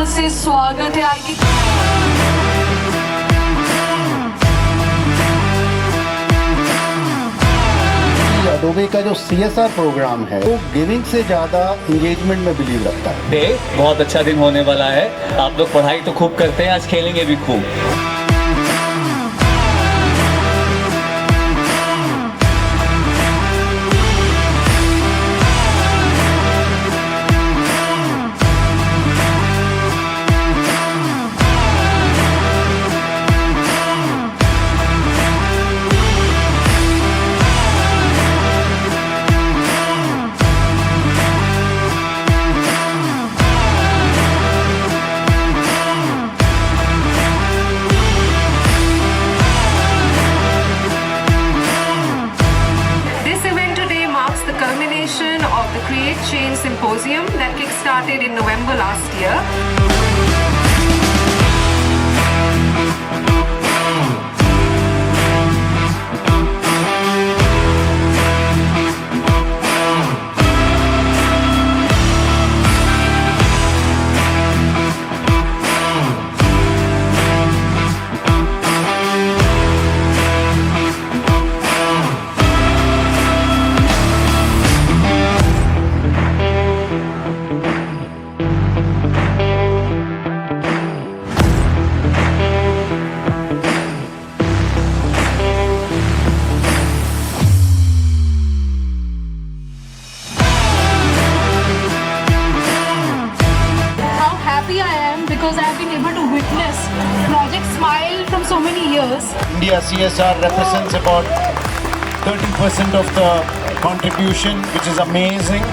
तरह से स्वागत है आपकी। अडोबे का जो CSR प्रोग्राम है वो गिविंग से ज़्यादा इंगेजमेंट में बिलीव रखता है। बहुत अच्छा दिन होने वाला है। आप लोग पढ़ाई तो खूब करते हैं, आज खेलेंगे भी खूब। Of the Create Change Symposium that kick-started in November last year. Because I've been able to witness Project Smile from so many years. India CSR represents about 30% of the contribution, which is amazing.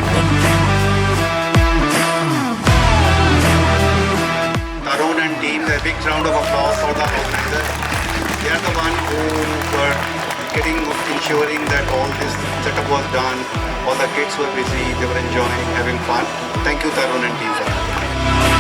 Carrom and team, a big round of applause for the organizer. They are the one who were ensuring that all this setup was done. All the kids were busy, they were enjoying, having fun. Thank you, Carrom and team, for that.